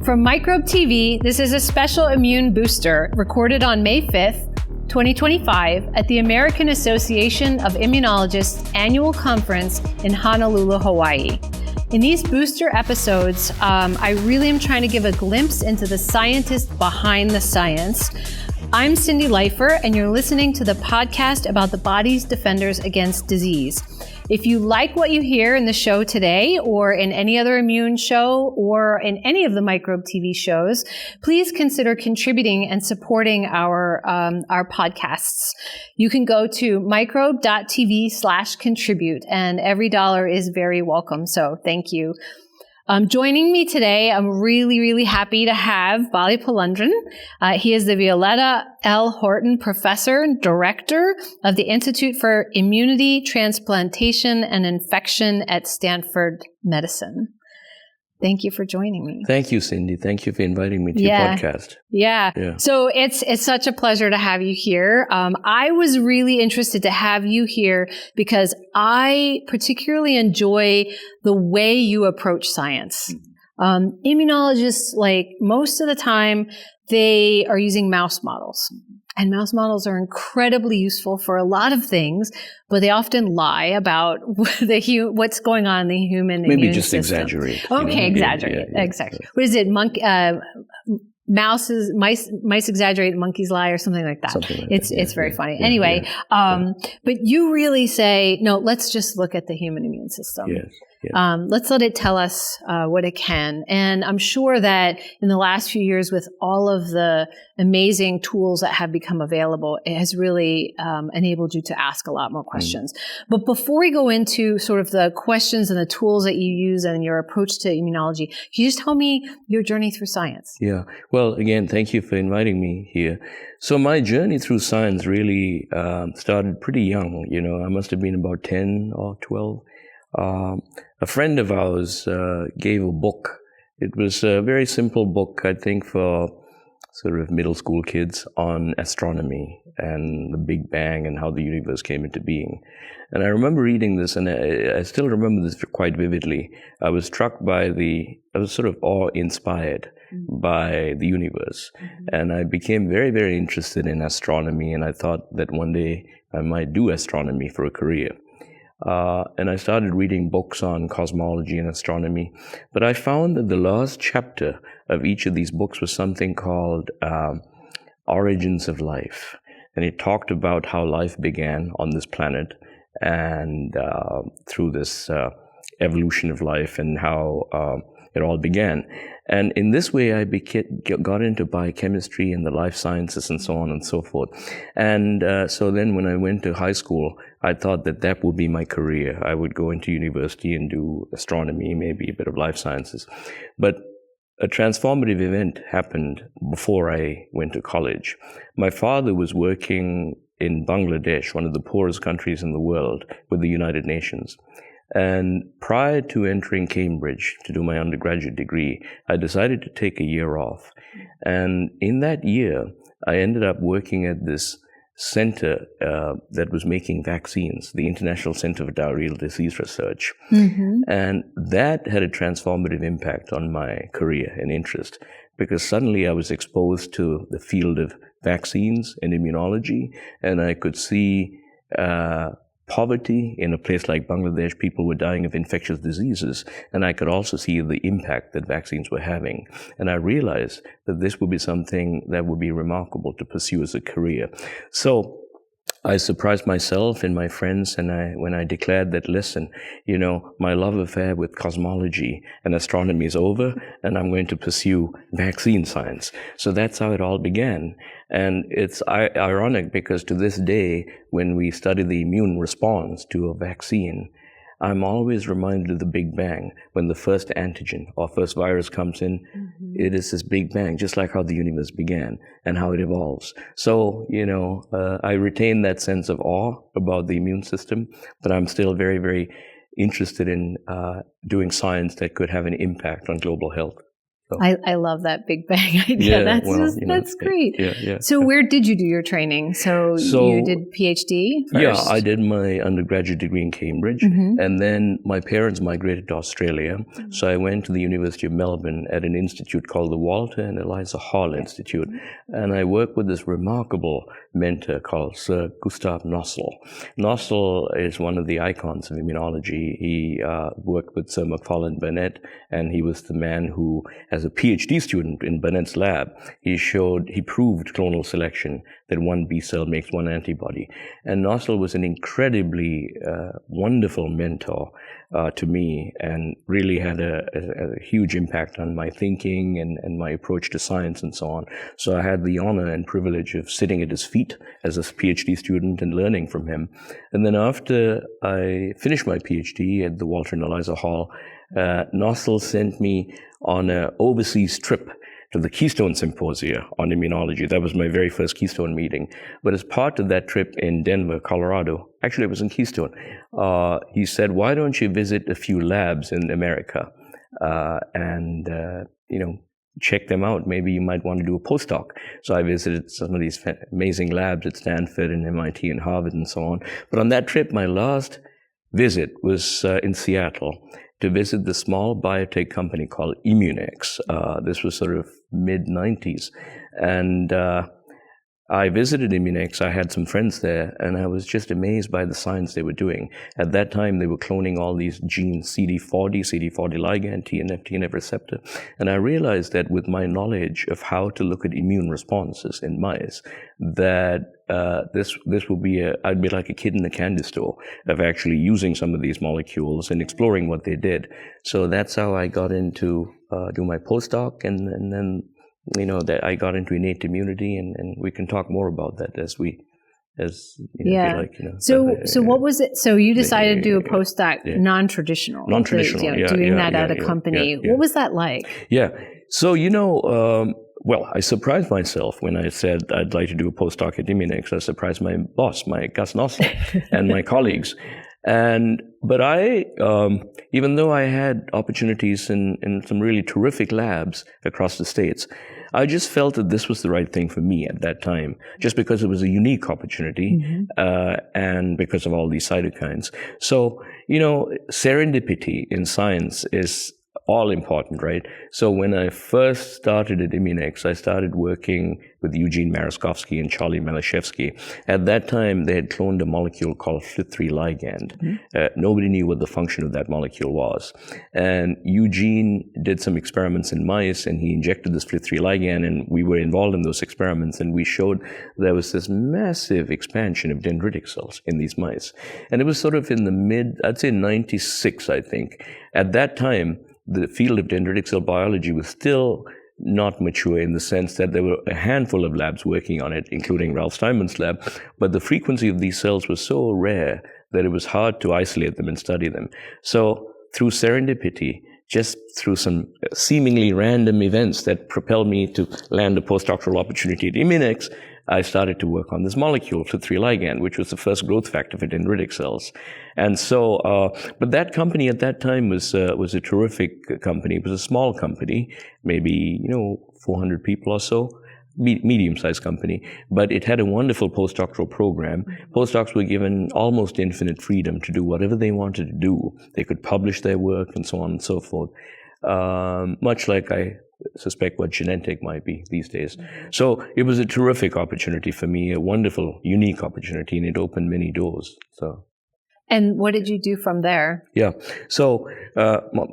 From Microbe TV, this is a special immune booster recorded on May 5th, 2025 at the American Association of Immunologists annual conference in Honolulu, Hawaii. In these booster episodes, I really am trying to give a glimpse into the scientists behind the science. I'm Cindy Leifer, and you're listening to the podcast about the body's defenders against disease. If you like what you hear in the show today, or in any other immune show, or in any of the Microbe TV shows, please consider contributing and supporting our podcasts. You can go to microbe.tv/contribute, and every dollar is very welcome. So thank you. Joining me today, I'm really happy to have Bali Pulendran. He is the Violetta L. Horton Professor and Director of the Institute for Immunity, Transplantation, and Infection at Stanford Medicine. Thank you for joining me. Thank you, Cindy. Thank you for inviting me to your podcast. Yeah. So it's such a pleasure to have you here. I was really interested to have you here because I particularly enjoy the way you approach science. Immunologists, like most of the time, they are using mouse models. And mouse models are incredibly useful for a lot of things, but they often lie about what's going on in the human immune system. Maybe just exaggerate. Okay, exaggerate. Yeah. Exactly. What is it? Mice exaggerate, monkeys lie, or something like that. It's very funny. Anyway, but you really say, no, let's just look at the human immune system. Yes. Let's let it tell us what it can. And I'm sure that in the last few years, with all of the amazing tools that have become available, it has really enabled you to ask a lot more questions. But before we go into sort of the questions and the tools that you use and your approach to immunology, can you just tell me your journey through science? Yeah. Well, again, thank you for inviting me here. So my journey through science really started pretty young. I must have been about 10 or 12. A friend of ours gave a book. It was a very simple book, I think, for sort of middle school kids on astronomy and the Big Bang and how the universe came into being. And I remember reading this, and I still remember this quite vividly. I was struck by I was sort of awe-inspired by the universe. And I became very, very interested in astronomy, and I thought that one day I might do astronomy for a career. And I started reading books on cosmology and astronomy. But I found that the last chapter of each of these books was something called Origins of Life. And it talked about how life began on this planet and through this evolution of life and how it all began. And in this way, I got into biochemistry and the life sciences and so on and so forth. And so then when I went to high school, I thought that would be my career. I would go into university and do astronomy, maybe a bit of life sciences. But a transformative event happened before I went to college. My father was working in Bangladesh, one of the poorest countries in the world, with the United Nations. And prior to entering Cambridge to do my undergraduate degree, I decided to take a year off. And in that year, I ended up working at this center that was making vaccines, the International Center for Diarrheal Disease Research. And that had a transformative impact on my career and interest, because suddenly I was exposed to the field of vaccines and immunology, and I could see poverty in a place like Bangladesh. People were dying of infectious diseases, and I could also see the impact that vaccines were having. And I realized that this would be something that would be remarkable to pursue as a career. So I surprised myself and my friends, and when I declared that, listen, my love affair with cosmology and astronomy is over, and I'm going to pursue vaccine science. So that's how it all began. And it's ironic because to this day, when we study the immune response to a vaccine, I'm always reminded of the Big Bang. When the first antigen or first virus comes in, it is this Big Bang, just like how the universe began and how it evolves. So, I retain that sense of awe about the immune system, but I'm still very, very interested in doing science that could have an impact on global health. So. I love that Big Bang idea. That's great. Yeah. So where did you do your training? So you did PhD first? Yeah, I did my undergraduate degree in Cambridge, and then my parents migrated to Australia. So I went to the University of Melbourne at an institute called the Walter and Eliza Hall Institute, and I worked with this remarkable mentor called Sir Gustav Nossel. Nossel is one of the icons of immunology. He worked with Sir Macfarlane Burnet, and he was the man who, as a PhD student in Burnett's lab, he proved clonal selection, that one B cell makes one antibody. And Nossel was an incredibly wonderful mentor to me, and really had a huge impact on my thinking and my approach to science and so on. So I had the honor and privilege of sitting at his feet as a PhD student and learning from him. And then after I finished my PhD at the Walter and Eliza Hall, Nossel sent me on an overseas trip to the Keystone Symposia on immunology. That was my very first Keystone meeting. But as part of that trip in Denver, Colorado, actually it was in Keystone, he said, why don't you visit a few labs in America and check them out. Maybe you might want to do a postdoc. So I visited some of these amazing labs at Stanford and MIT and Harvard and so on. But on that trip, my last visit was in Seattle to visit the small biotech company called Immunex. This was sort of mid-90s. And I visited Immunex. I had some friends there, and I was just amazed by the science they were doing. At that time, they were cloning all these genes, CD40 ligand, TNF, TNF receptor. And I realized that with my knowledge of how to look at immune responses in mice, that this will be I'd be like a kid in a candy store of actually using some of these molecules and exploring what they did. So that's how I got into do my postdoc, and then that I got into innate immunity, and we can talk more about that as you like. So what was it? So you decided to do a postdoc non-traditional, doing that at a company. What was that like? Yeah. So well, I surprised myself when I said I'd like to do a postdoc at Immunex. I surprised my boss, my Gus Nossel, and my colleagues. But I, even though I had opportunities in some really terrific labs across the States, I just felt that this was the right thing for me at that time, just because it was a unique opportunity, and because of all these cytokines. So, serendipity in science is all important, right? So when I first started at Immunex, I started working with Eugene Maraskovsky and Charlie Malashevsky. At that time, they had cloned a molecule called FLT3 ligand. Nobody knew what the function of that molecule was. And Eugene did some experiments in mice, and he injected this FLT3 ligand, and we were involved in those experiments, and we showed there was this massive expansion of dendritic cells in these mice. And it was sort of in the I'd say 96, I think. At that time, the field of dendritic cell biology was still not mature in the sense that there were a handful of labs working on it, including Ralph Steinman's lab, but the frequency of these cells was so rare that it was hard to isolate them and study them. So through serendipity, just through some seemingly random events that propelled me to land a postdoctoral opportunity at Immunex, I started to work on this molecule, FLT3 ligand, which was the first growth factor for dendritic cells. And so, but that company at that time was a terrific company. It was a small company, maybe, 400 people or so, medium-sized company, but it had a wonderful postdoctoral program. Postdocs were given almost infinite freedom to do whatever they wanted to do. They could publish their work and so on and so forth, much like I suspect what Genentech might be these days. So it was a terrific opportunity for me, a wonderful, unique opportunity, and it opened many doors. So. And what did you do from there? Yeah. So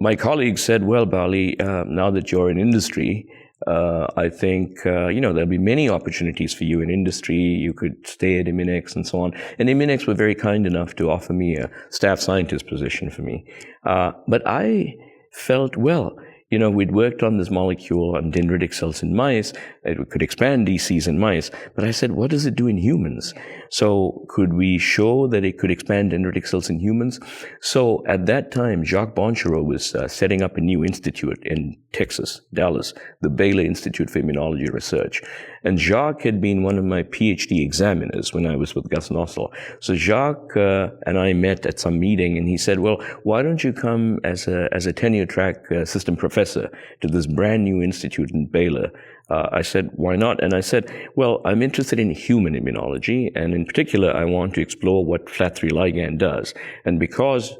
my colleagues said, well, Bali, now that you're in industry, I think, there'll be many opportunities for you in industry. You could stay at Immunex and so on. And Immunex were very kind enough to offer me a staff scientist position for me. But I felt, we'd worked on this molecule on dendritic cells in mice. It could expand DCs in mice. But I said, what does it do in humans? So could we show that it could expand dendritic cells in humans? So at that time, Jacques Bonchereau was setting up a new institute in Texas, Dallas, the Baylor Institute for Immunology Research. And Jacques had been one of my PhD examiners when I was with Gus Nossel. So Jacques and I met at some meeting, and he said, well, why don't you come as a tenure track assistant professor professor to this brand new institute in Baylor. I said, why not? And I said, well, I'm interested in human immunology, and in particular, I want to explore what FLT3 ligand does. And because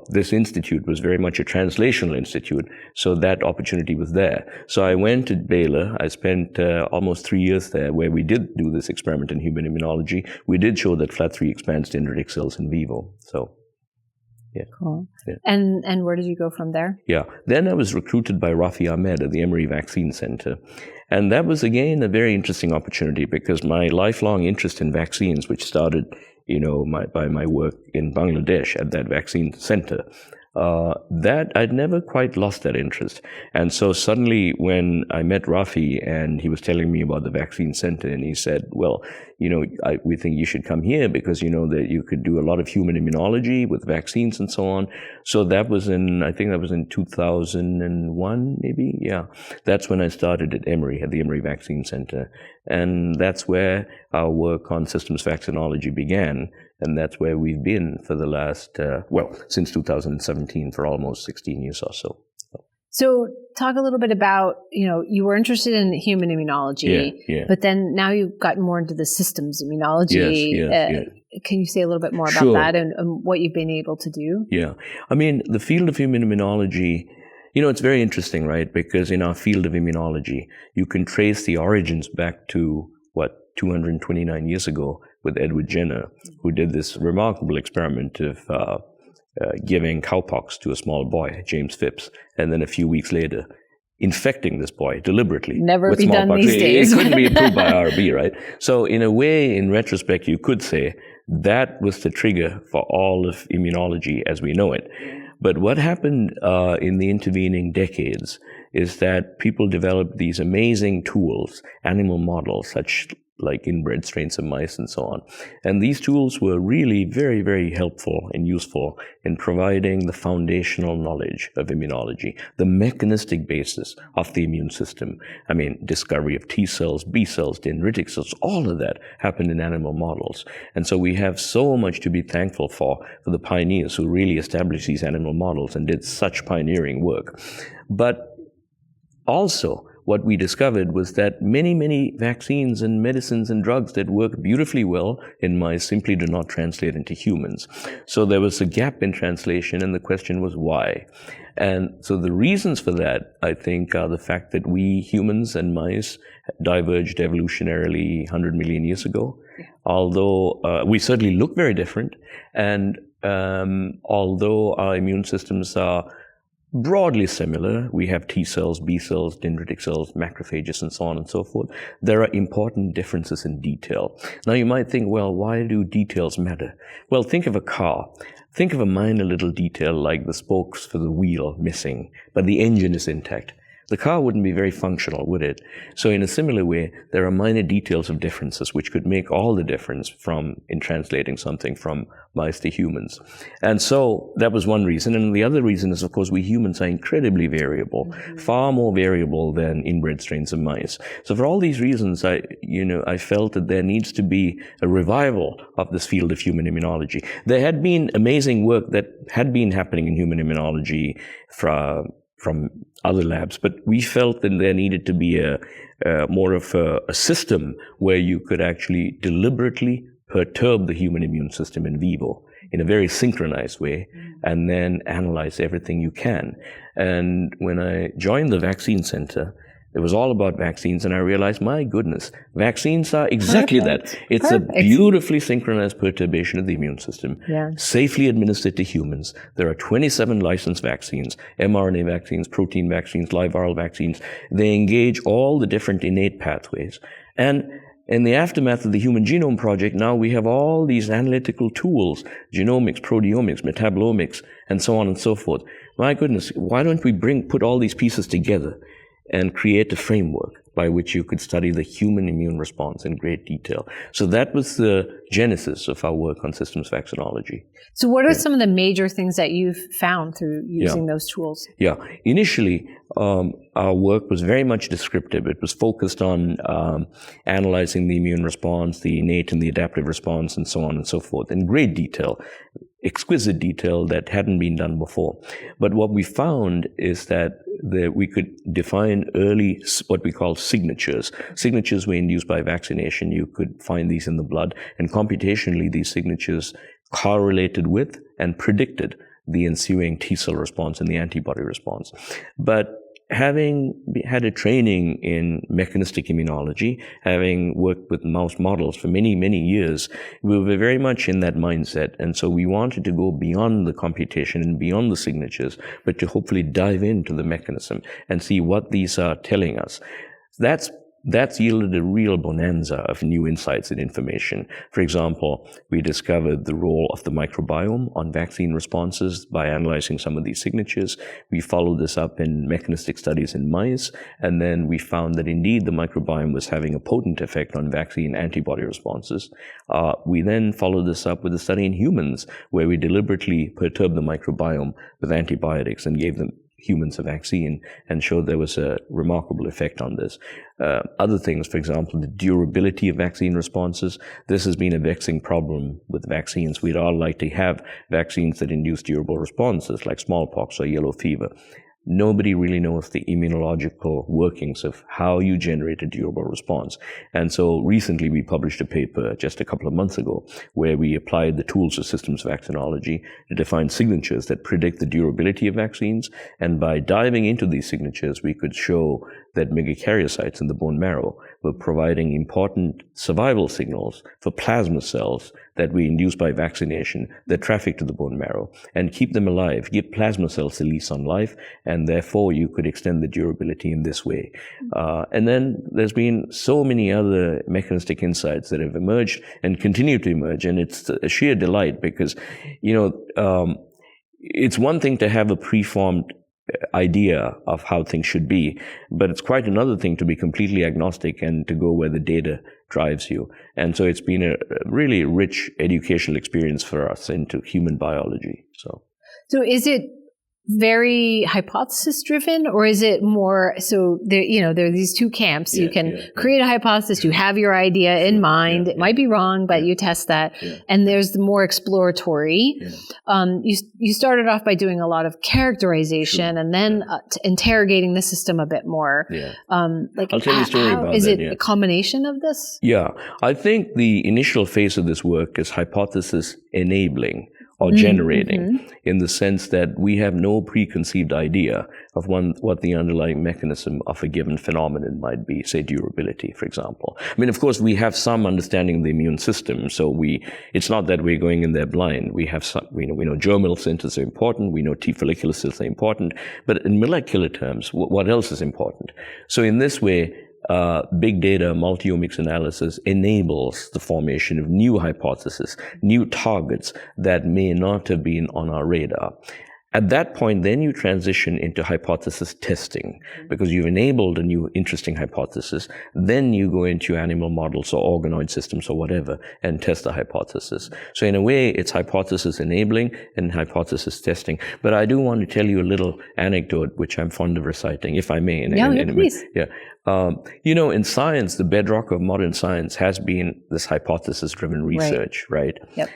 this institute was very much a translational institute, so that opportunity was there. So I went to Baylor. I spent almost 3 years there, where we did do this experiment in human immunology. We did show that FLT3 expands dendritic cells in vivo. So, yeah. Cool. Yeah. And where did you go from there? Yeah. Then I was recruited by Rafi Ahmed at the Emory Vaccine Center. And that was, again, a very interesting opportunity, because my lifelong interest in vaccines, which started, by my work in Bangladesh at that vaccine center, that I'd never quite lost that interest. And so suddenly when I met Rafi and he was telling me about the vaccine center, and he said, well, we think you should come here because that you could do a lot of human immunology with vaccines and so on. So that was I think that was in 2001, maybe. Yeah. That's when I started at Emory, at the Emory Vaccine Center. And that's where our work on systems vaccinology began. And that's where we've been for the last, since 2017, for almost 16 years or so. So talk a little bit about, you were interested in human immunology, but then now you've gotten more into the systems immunology. Yes. Can you say a little bit more about that and what you've been able to do? Yeah. I mean, the field of human immunology, it's very interesting, right? Because in our field of immunology, you can trace the origins back to, 229 years ago with Edward Jenner, who did this remarkable experiment of giving cowpox to a small boy, James Phipps, and then a few weeks later, infecting this boy deliberately. Never be done these days. It couldn't be approved by RB, right? So in a way, in retrospect, you could say that was the trigger for all of immunology as we know it. But what happened in the intervening decades is that people developed these amazing tools, animal models, such like inbred strains of mice and so on. And these tools were really very, very helpful and useful in providing the foundational knowledge of immunology, the mechanistic basis of the immune system. I mean, discovery of T cells, B cells, dendritic cells, all of that happened in animal models. And so we have so much to be thankful for the pioneers who really established these animal models and did such pioneering work. But also, what we discovered was that many, many vaccines and medicines and drugs that work beautifully well in mice simply do not translate into humans. So there was a gap in translation, and the question was why. And so the reasons for that, I think, are the fact that we humans and mice diverged evolutionarily 100 million years ago, although we certainly look very different, and although our immune systems are broadly similar, we have T cells, B cells, dendritic cells, macrophages, and so on and so forth, there are important differences in detail. Now you might think, well, why do details matter? Well, think of a car. Think of a minor little detail like the spokes for the wheel missing, but the engine is intact. The car wouldn't be very functional, would it? So in a similar way, there are minor details of differences which could make all the difference in translating something from mice to humans. And so that was one reason. And the other reason is, of course, we humans are incredibly variable, far more variable than inbred strains of mice. So for all these reasons, I felt that there needs to be a revival of this field of human immunology. There had been amazing work that had been happening in human immunology from other labs, but we felt that there needed to be more of a system where you could actually deliberately perturb the human immune system in vivo in a very synchronized way, and then analyze everything you can. And when I joined the vaccine center, it was all about vaccines, and I realized, my goodness, vaccines are exactly that. It's a beautifully synchronized perturbation of the immune system, safely administered to humans. There are 27 licensed vaccines, mRNA vaccines, protein vaccines, live viral vaccines. They engage all the different innate pathways. And in the aftermath of the Human Genome Project, now we have all these analytical tools, genomics, proteomics, metabolomics, and so on and so forth. My goodness, why don't we put all these pieces together and create a framework by which you could study the human immune response in great detail? So that was the genesis of our work on systems vaccinology. So what are some of the major things that you've found through using those tools? Yeah. Initially, our work was very much descriptive. It was focused on analyzing the immune response, the innate and the adaptive response, and so on and so forth, in great detail. exquisite detail that hadn't been done before. But what we found is that we could define early what we call signatures. Signatures were induced by vaccination. You could find these in the blood, and computationally these signatures correlated with and predicted the ensuing T-cell response and the antibody response. But having had a training in mechanistic immunology, having worked with mouse models for many, many years, we were very much in that mindset. And so we wanted to go beyond the computation and beyond the signatures, but to hopefully dive into the mechanism and see what these are telling us. That's yielded a real bonanza of new insights and information. For example, we discovered the role of the microbiome on vaccine responses by analyzing some of these signatures. We followed this up in mechanistic studies in mice, and then we found that indeed the microbiome was having a potent effect on vaccine antibody responses. We then followed this up with a study in humans, where we deliberately perturbed the microbiome with antibiotics and gave them humans a vaccine and showed there was a remarkable effect on this. Other things, for example, the durability of vaccine responses. This has been a vexing problem with vaccines. We'd all like to have vaccines that induce durable responses like smallpox or yellow fever. Nobody really knows the immunological workings of how you generate a durable response. And so recently we published a paper just a couple of months ago where we applied the tools of systems vaccinology to define signatures that predict the durability of vaccines. And by diving into these signatures, we could show that megakaryocytes in the bone marrow were providing important survival signals for plasma cells that we induce by vaccination that traffic to the bone marrow and keep them alive, give plasma cells a lease on life, and therefore you could extend the durability in this way. And then there's been so many other mechanistic insights that have emerged and continue to emerge, and it's a sheer delight because, it's one thing to have a preformed idea of how things should be, but it's quite another thing to be completely agnostic and to go where the data drives you. And so it's been a really rich educational experience for us into human biology. So is it very hypothesis driven, or is it more so there are these two camps? You can create a hypothesis, you have your idea in mind, it might be wrong, but you test that. And there's the more exploratory. You started off by doing a lot of characterization and then interrogating the system a bit more. I'll tell you a story about that. Is it a combination of this? Yeah, I think the initial phase of this work is hypothesis enabling or generating, in the sense that we have no preconceived idea of what the underlying mechanism of a given phenomenon might be, say durability, for example. I mean, of course, we have some understanding of the immune system, so it's not that we're going in there blind. We have some, we know germinal centers are important, we know T follicular cells are important, but in molecular terms, what else is important? So in this way, big data multi-omics analysis enables the formation of new hypotheses, new targets that may not have been on our radar. At that point, then you transition into hypothesis testing, because you've enabled a new interesting hypothesis. Then you go into animal models or organoid systems or whatever and test the hypothesis. So in a way, it's hypothesis enabling and hypothesis testing. But I do want to tell you a little anecdote, which I'm fond of reciting, if I may. Please. In science, the bedrock of modern science has been this hypothesis-driven research, right? Yep.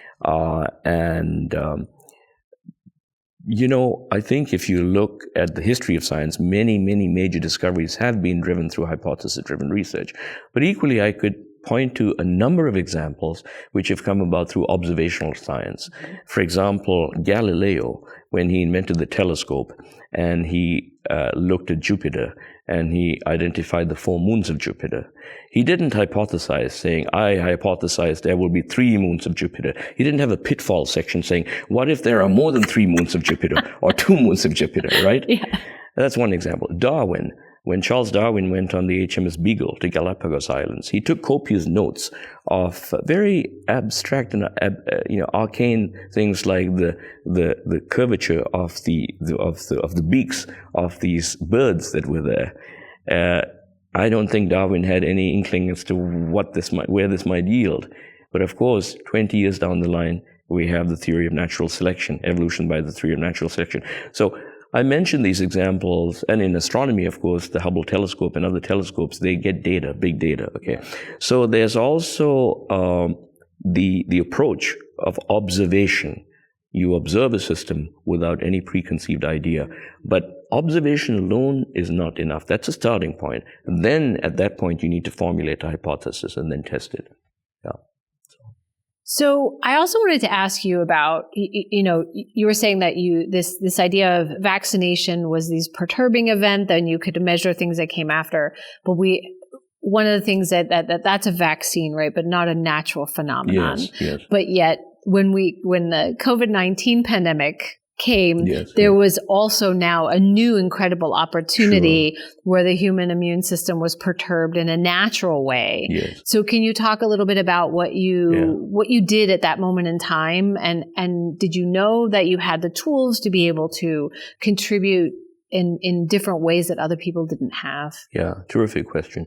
I think if you look at the history of science, many, many major discoveries have been driven through hypothesis-driven research. But equally, I could point to a number of examples which have come about through observational science. For example, Galileo, when he invented the telescope and he looked at Jupiter and he identified the 4 moons of Jupiter, he didn't hypothesize saying, I hypothesize there will be 3 moons of Jupiter. He didn't have a pitfall section saying, what if there are more than 3 moons of Jupiter or 2 moons of Jupiter, right? That's one example. Darwin, when Charles Darwin went on the HMS Beagle to Galapagos Islands, he took copious notes of very abstract and arcane things like the curvature of the beaks of these birds that were there. I don't think Darwin had any inkling as to where this might yield. But of course, 20 years down the line, we have the theory of natural selection, evolution by the theory of natural selection. So I mentioned these examples, and in astronomy, of course, the Hubble telescope and other telescopes, they get data, big data, okay? So there's also the approach of observation You observe a system without any preconceived idea. But observation alone is not enough. That's a starting point. And then at that point, you need to formulate a hypothesis and then test it. Yeah. So I also wanted to ask you about, you were saying that this idea of vaccination was this perturbing event, then you could measure things that came after. But one of the things that's a vaccine, right? But not a natural phenomenon. Yes. But yet when the COVID-19 pandemic came, there was also now a new incredible opportunity where the human immune system was perturbed in a natural way. Yes. So can you talk a little bit about what you did at that moment in time? And did you know that you had the tools to be able to contribute in different ways that other people didn't have? Yeah, terrific question.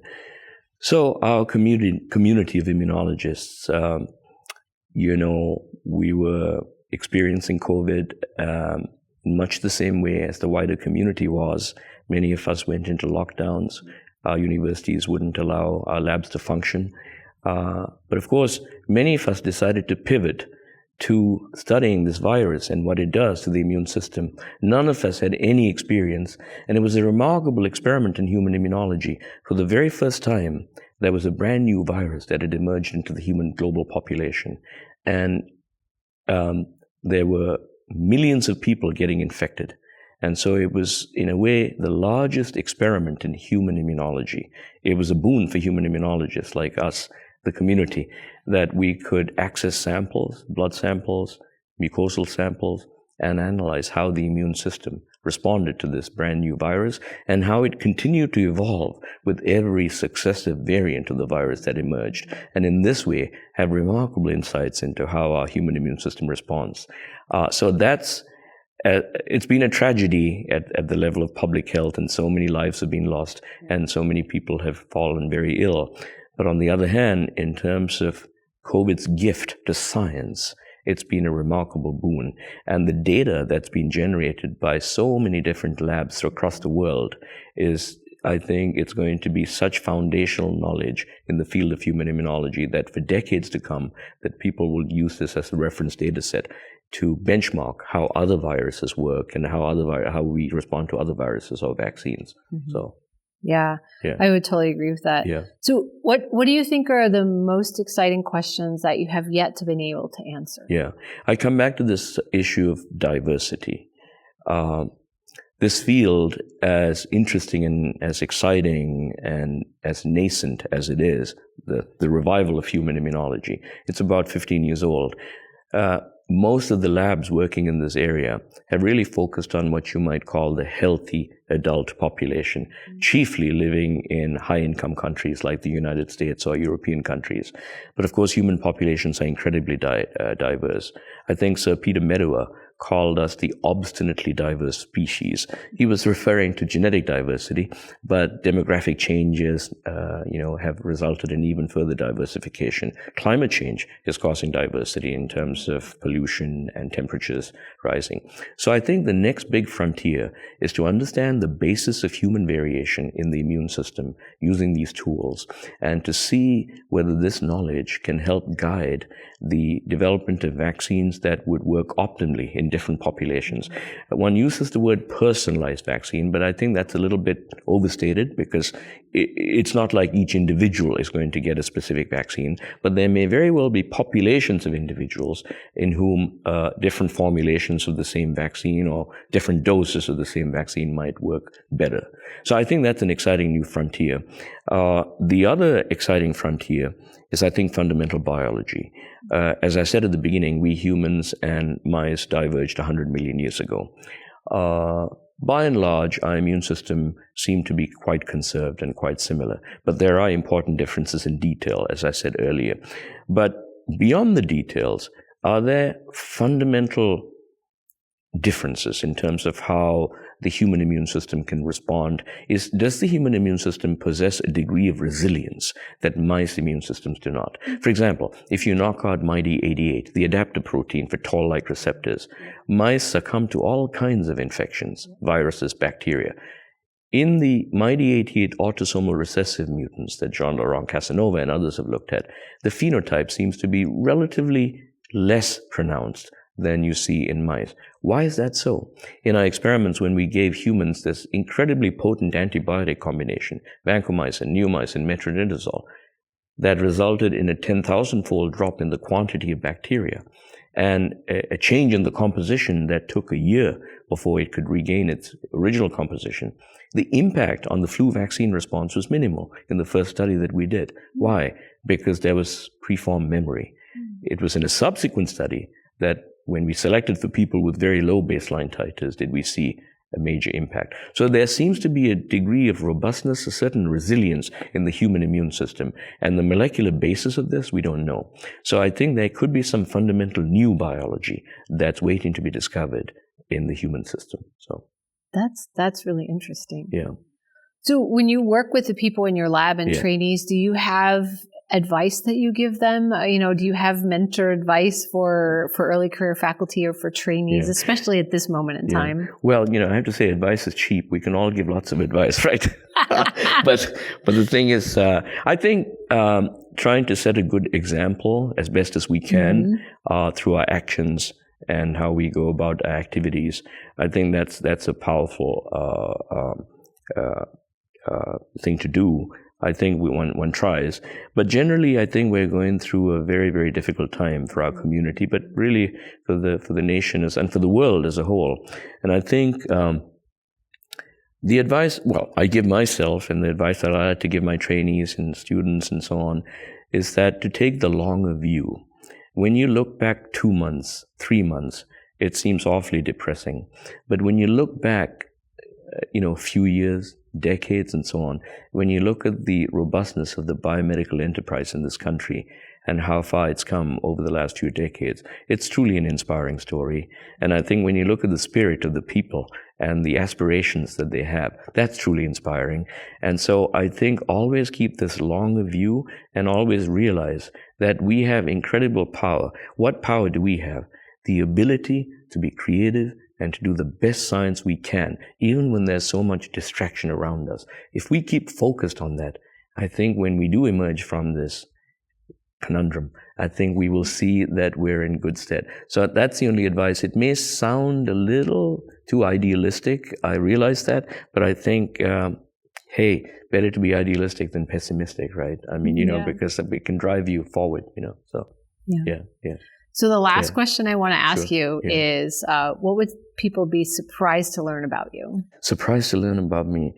So our community of immunologists, we were experiencing COVID much the same way as the wider community was. Many of us went into lockdowns. Our universities wouldn't allow our labs to function. But of course, many of us decided to pivot to studying this virus and what it does to the immune system. None of us had any experience, and it was a remarkable experiment in human immunology. For the very first time, there was a brand new virus that had emerged into the human global population. And there were millions of people getting infected. And so it was, in a way, the largest experiment in human immunology. It was a boon for human immunologists like us, the community, that we could access samples, blood samples, mucosal samples, and analyze how the immune system responded to this brand new virus and how it continued to evolve with every successive variant of the virus that emerged. And in this way, have remarkable insights into how our human immune system responds. So that's it's been a tragedy at the level of public health, and so many lives have been lost, and so many people have fallen very ill. But on the other hand, in terms of COVID's gift to science, it's been a remarkable boon. And the data that's been generated by so many different labs across the world is, I think, it's going to be such foundational knowledge in the field of human immunology that for decades to come, that people will use this as a reference data set to benchmark how other viruses work and how we respond to other viruses or vaccines. Mm-hmm. So. Yeah, I would totally agree with that. Yeah. So what do you think are the most exciting questions that you have yet to been able to answer? Yeah, I come back to this issue of diversity. This field, as interesting and as exciting and as nascent as it is, the revival of human immunology, it's about 15 years old. Most of the labs working in this area have really focused on what you might call the healthy adult population, chiefly living in high-income countries like the United States or European countries. But of course, human populations are incredibly diverse. I think Sir Peter Medawar called us the obstinately diverse species. He was referring to genetic diversity, but demographic changes, have resulted in even further diversification. Climate change is causing diversity in terms of pollution and temperatures rising. So I think the next big frontier is to understand the basis of human variation in the immune system using these tools, and to see whether this knowledge can help guide the development of vaccines that would work optimally in different populations. One uses the word personalized vaccine, but I think that's a little bit overstated, because it's not like each individual is going to get a specific vaccine, but there may very well be populations of individuals in whom different formulations of the same vaccine or different doses of the same vaccine might work better. So I think that's an exciting new frontier. The other exciting frontier is, I think, fundamental biology. As I said at the beginning, we humans and mice diverged 100 million years ago. By and large, our immune system seemed to be quite conserved and quite similar, but there are important differences in detail, as I said earlier. But beyond the details, are there fundamental differences in terms of how the human immune system can respond? Does the human immune system possess a degree of resilience that mice immune systems do not? For example, if you knock out MyD88, the adaptor protein for toll-like receptors, mice succumb to all kinds of infections, viruses, bacteria. In the MyD88 autosomal recessive mutants that Jean-Laurent Casanova and others have looked at, the phenotype seems to be relatively less pronounced than you see in mice. Why is that so? In our experiments, when we gave humans this incredibly potent antibiotic combination, vancomycin, neomycin, metronidazole, that resulted in a 10,000-fold drop in the quantity of bacteria and a change in the composition that took a year before it could regain its original composition. The impact on the flu vaccine response was minimal in the first study that we did. Why? Because there was preformed memory. It was in a subsequent study that when we selected for people with very low baseline titers, did we see a major impact. So there seems to be a degree of robustness, a certain resilience in the human immune system. And the molecular basis of this, we don't know. So I think there could be some fundamental new biology that's waiting to be discovered in the human system. So that's really interesting. Yeah. So when you work with the people in your lab and trainees, do you have advice that you give them? Do you have mentor advice for early career faculty or for trainees, especially at this moment in time? Well, I have to say advice is cheap. We can all give lots of advice, right? But the thing is, I think trying to set a good example as best as we can through our actions and how we go about our activities, I think that's a powerful thing to do. I think one tries. But generally, I think we're going through a very, very difficult time for our community, but really for the nation and for the world as a whole. And I think the advice, I give myself, and the advice that I like to give my trainees and students and so on, is that to take the longer view. When you look back 2 months, 3 months, it seems awfully depressing. But when you look back, a few years, decades and so on, when you look at the robustness of the biomedical enterprise in this country and how far it's come over the last few decades, it's truly an inspiring story. And I think when you look at the spirit of the people and the aspirations that they have, that's truly inspiring. And so I think always keep this longer view and always realize that we have incredible power. What power do we have? The ability to be creative and to do the best science we can, even when there's so much distraction around us. If we keep focused on that, I think when we do emerge from this conundrum, I think we will see that we're in good stead. So that's the only advice. It may sound a little too idealistic, I realize that, but I think, better to be idealistic than pessimistic, right? I mean, because it can drive you forward, so, yeah. So the last question I want to ask you is, what would people be surprised to learn about you? Surprised to learn about me?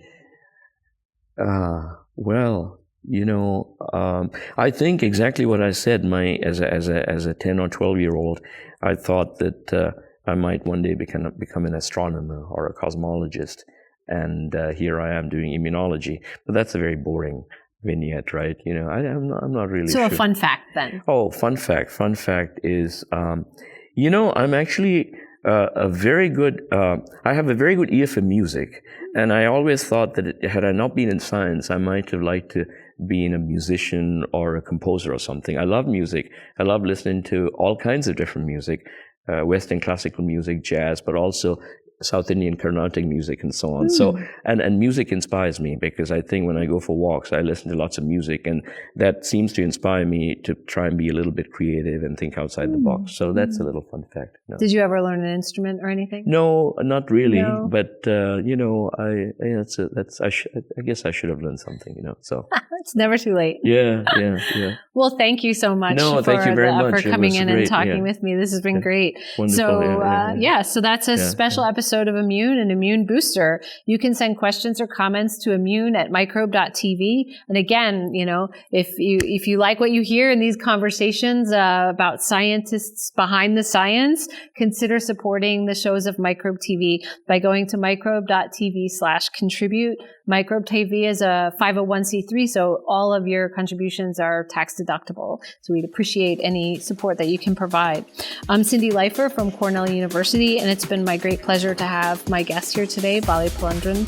I think exactly what I said. As a 10 or 12-year-old, I thought that I might one day become an astronomer or a cosmologist, and here I am doing immunology. But that's a very boring vignette, right? I'm not really sure. So a fun fact then. Oh, fun fact. Fun fact is, I'm actually I have a very good ear for music. And I always thought that had I not been in science, I might have liked to be a musician or a composer or something. I love music. I love listening to all kinds of different music, Western classical music, jazz, but also South Indian Carnatic music and so on. So, and music inspires me because I think when I go for walks, I listen to lots of music, and that seems to inspire me to try and be a little bit creative and think outside the box. So that's a little fun fact. Did you ever learn an instrument or anything? No, not really. No. But I guess I should have learned something. So it's never too late. Yeah. Well, thank you so much. Thank you very much for coming in and talking with me. This has been great. Wonderful. So that's a special episode of Immune, an Immune Booster. You can send questions or comments to immune@microbe.tv. And again, if you like what you hear in these conversations about scientists behind the science, consider supporting the shows of Microbe TV by going to microbe.tv/contribute. Microbe TV is a 501c3, so all of your contributions are tax deductible. So we'd appreciate any support that you can provide. I'm Cindy Leifer from Cornell University, and it's been my great pleasure to have my guest here today, Bali Pulendran.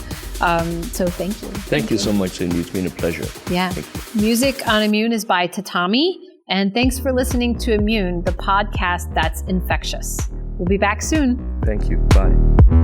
So thank you. Thank you so much, Cindy. It's been a pleasure. Yeah. Music on Immune is by Tatami. And thanks for listening to Immune, the podcast that's infectious. We'll be back soon. Thank you. Bye.